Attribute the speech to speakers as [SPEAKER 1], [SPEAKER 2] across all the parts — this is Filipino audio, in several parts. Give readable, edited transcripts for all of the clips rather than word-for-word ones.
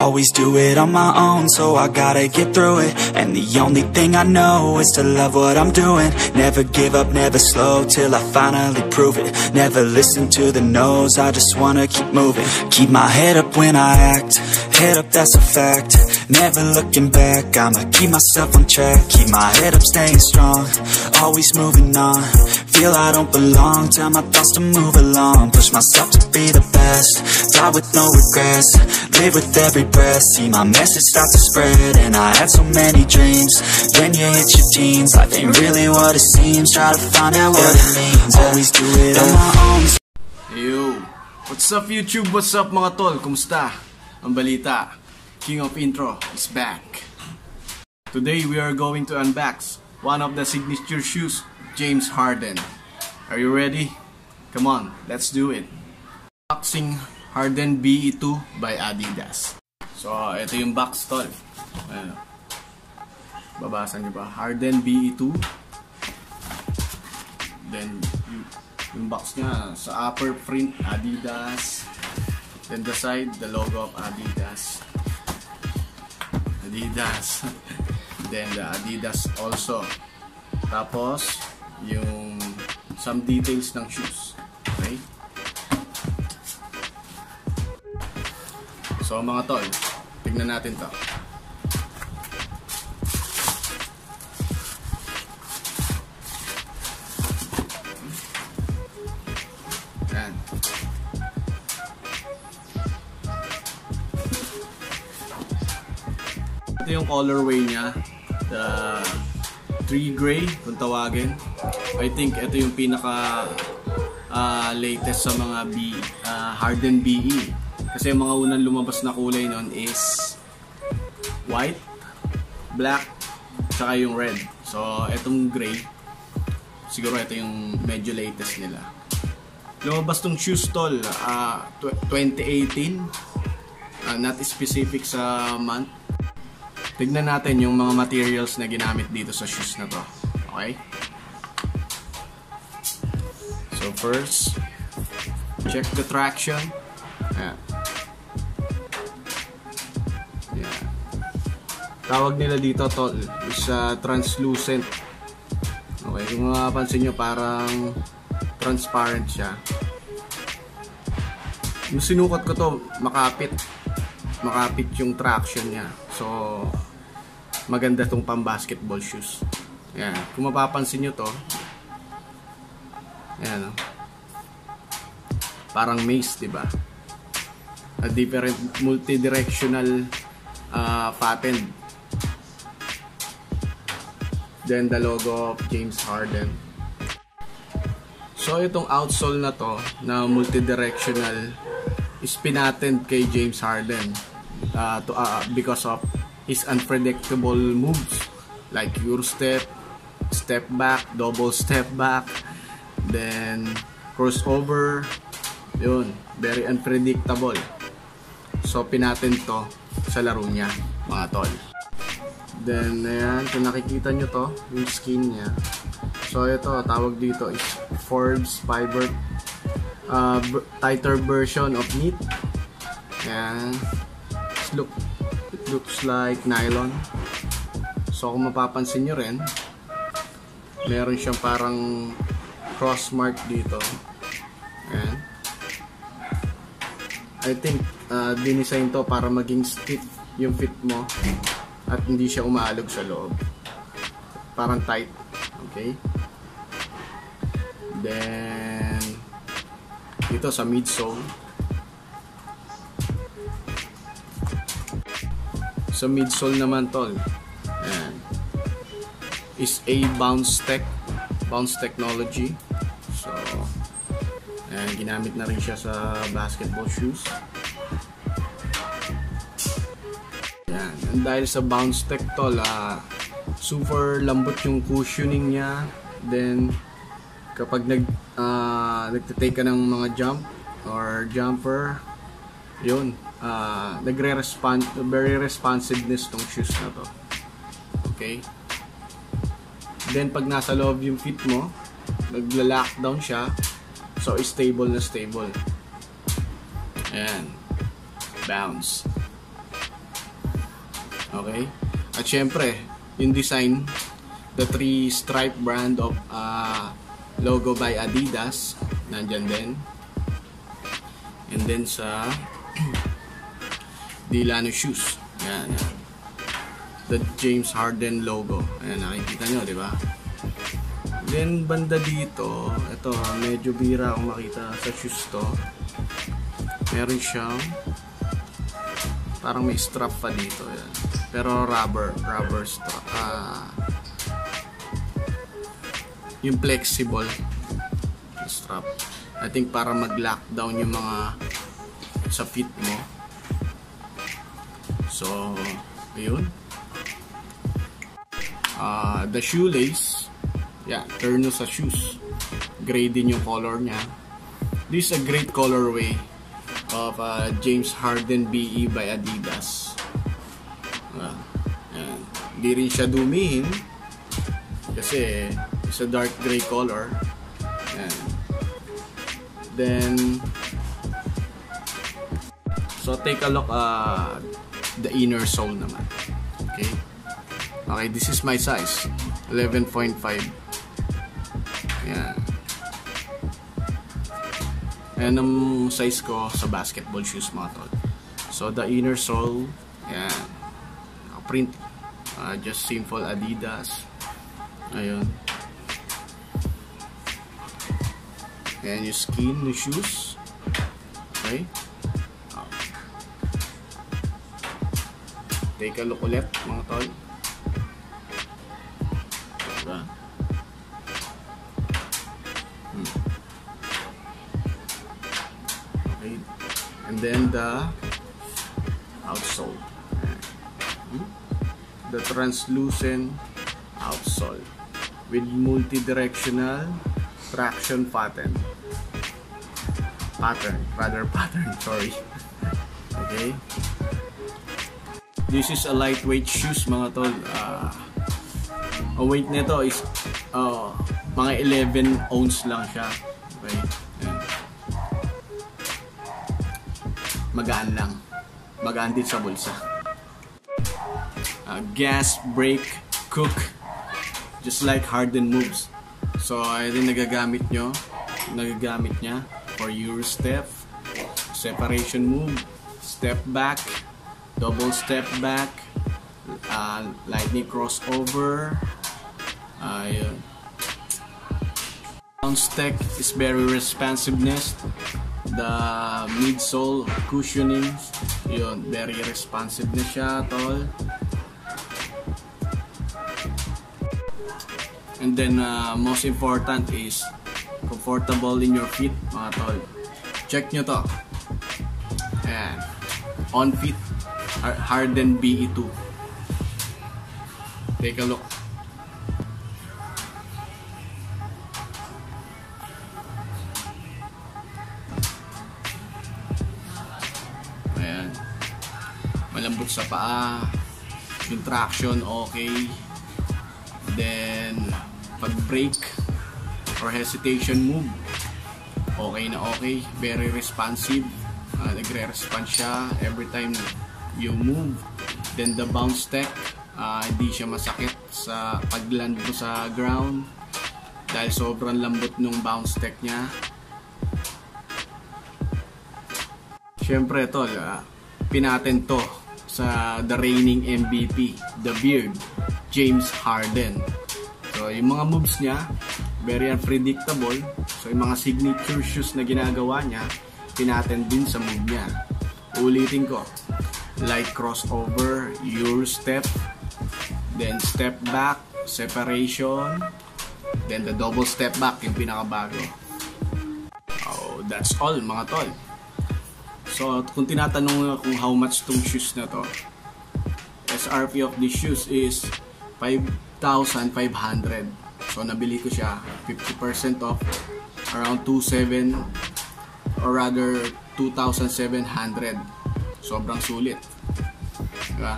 [SPEAKER 1] Always do it on my own, so I gotta get through it. And the only thing I know is to love what I'm doing. Never give up, never slow, till I finally prove it. Never listen to the no's, I just wanna keep moving. Keep my head up when I act, head up, that's a fact. Never looking back, I'ma keep myself on track. Keep my head up, staying strong, always moving on. Feel I don't belong, tell my thoughts to move along. Push myself to be the best, die with no regrets. Live with every breath, see my message start to spread. And I had so many dreams, then you hit your teens. Life ain't really what it seems, try to find out what it means. Always do it on my own.
[SPEAKER 2] Yo, what's up YouTube? What's up mga tol? Kumusta? Ang balita, King of Intro is back. Today we are going to unbox one of the signature shoes, James Harden. Are you ready? Come on, let's do it. Unboxing Harden BE2 by Adidas. So, ito yung box, tol. Ayan. Babasa nyo ba? Harden BE2. Then, yung box nya sa upper print, Adidas. Then the side, the logo of Adidas. Adidas. Then the Adidas also. Tapos, yung some details ng shoes. Okay? So mga tol, tignan natin to. Ayan. Ito yung colorway niya, the 3 gray kung tawagin. I think ito yung pinaka latest sa mga Harden BE. Kasi yung mga unang lumabas na kulay nun is white, black, tsaka yung red. So, itong gray, siguro ito yung medyo latest nila. Lumabas tong shoes, tol, 2018. Not specific sa month. Tignan natin yung mga materials na ginamit dito sa shoes na to. Okay? So, first, check the traction. Ayan. Tawag nila dito, tol, is translucent. Okay, kung mapapansin nyo, parang transparent siya. Yung sinukat ko to, makapit yung traction niya. So, maganda tong pang basketball shoes. Ayan, kung mapapansin nyo to, ayan, parang maze, diba? A different multi-directional pattern. Then the logo of James Harden. So itong outsole na to na multi-directional is pinatent kay James Harden because of his unpredictable moves like Euro step, step back, double step back, then crossover. Yun, very unpredictable. So pinatent to sa laro niya, mga tol. Then, ayan, kung nakikita nyo to, yung skin niya. So, ito, tawag dito is Forbes fiber, tighter version of knit. Ayan. It looks like nylon. So, kung mapapansin nyo rin, meron siyang parang cross mark dito. Ayan. I think, dinesign to para maging stiff yung fit mo. At hindi siya umaalog sa loob. Parang tight. Okay? Then, dito sa midsole. Sa midsole naman, tol. Ayan. Is a bounce technology. So, ayan, ginamit na rin siya sa basketball shoes. And dahil sa bounce tech, tol, super lambot yung cushioning niya. Then kapag nagtitake ka ng mga jump or jumper, yun, very responsiveness tong shoes na to. Okay? Then pag nasa loob yung feet mo, nagla-lockdown siya. So, stable na stable. Ayan. Bounce. Okay? At syempre, yung design, the 3-stripe brand of logo by Adidas, nandyan din. And then sa Delano shoes. Ayan, ayan. The James Harden logo. Ayan, nakikita nyo, di ba? Then, banda dito, ito, medyo bira akong makita sa shoes to. Meron siyang parang may strap pa dito. Ayan. Pero rubber strap. Yung flexible strap. I think para mag-lockdown yung mga sa fit mo. So, ayun. The shoelace. Yeah, turno sa shoes. Gray din yung color niya. This is a great colorway of James Harden BE by Adidas. Hindi rin siya dumihin kasi it's a dark gray color. Ayan. Then, so take a look the inner sole naman. Okay. Okay, this is my size. 11.5. Ayan. Ayan ang size ko sa basketball shoes, mga tol. So, the inner sole, ayan. Print. Just simple Adidas. Ayun. Ayan yung skin ng shoes. Okay. Take a look ulit, mga tol. Diba? Okay. And then the outsole. The translucent outsole with multi-directional traction pattern. Sorry. Okay. This is a lightweight shoes, mga tol. Ang weight nito is mga 11 ounce lang siya. Okay. Ayan. Magaan lang. Magaan din sa bulsa. Gas, brake, cook, just like Harden moves. So, ito nagagamit niya for Euro step, separation move, step back, double step back, lightning crossover. Bounce tech is very responsiveness. The midsole cushioning, yun, very responsive na siya, tol. And then most important is comfortable in your feet, mga tol. Check nyo to. Ayan. On feet Harden BE2. Take a look. Ayan. Malambot sa paa. Yung traction okay. Then pag brake or hesitation move, okay na okay. Very responsive. Nagre-respond siya every time you move. Then the bounce tech, hindi siya masakit sa pagland mo sa ground dahil sobrang lambot nung bounce tech niya. Syempre tol, pinatent to sa the reigning MVP, the Beard, James Harden. So yung mga moves niya, very unpredictable. So yung mga signature shoes na ginagawa niya, pinatent din sa move niya. Ulitin ko, light crossover, Euro step, then step back, separation, then the double step back, yung pinakabago. Oh, that's all, mga tol. So kung tinatanong kung how much tong shoes na to, SRP of these shoes is 5,500. So nabili ko siya 50% off, around 2,700 or rather 2,700. Sobrang sulit, diba?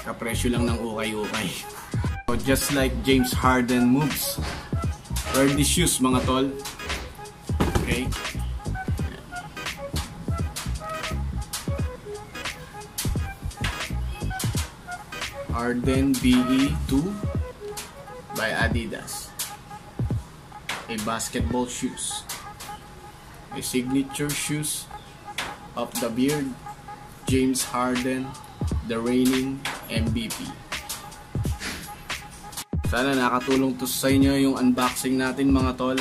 [SPEAKER 2] Kapresyo lang ng ukay-ukay. So just like James Harden moves, Birdie shoes mga tol. Okay. Harden BE2 by Adidas. A basketball shoes. A signature shoes of the beard, James Harden, the reigning MVP. Sana nakatulong to sa inyo yung unboxing natin mga tol.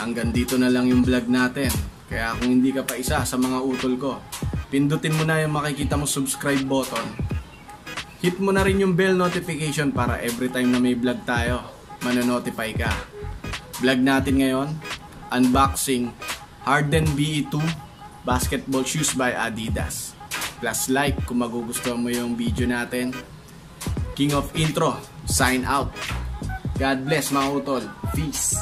[SPEAKER 2] Hanggang dito na lang yung vlog natin. Kaya kung hindi ka pa isa sa mga utol ko, pindutin mo na yung makikita mo subscribe button. Hit mo na rin yung bell notification para every time na may vlog tayo, manonotify ka. Vlog natin ngayon, unboxing Harden BE2 basketball shoes by Adidas. Plus like kung magugustuhan mo yung video natin. King of Intro, sign out. God bless mga utol. Peace.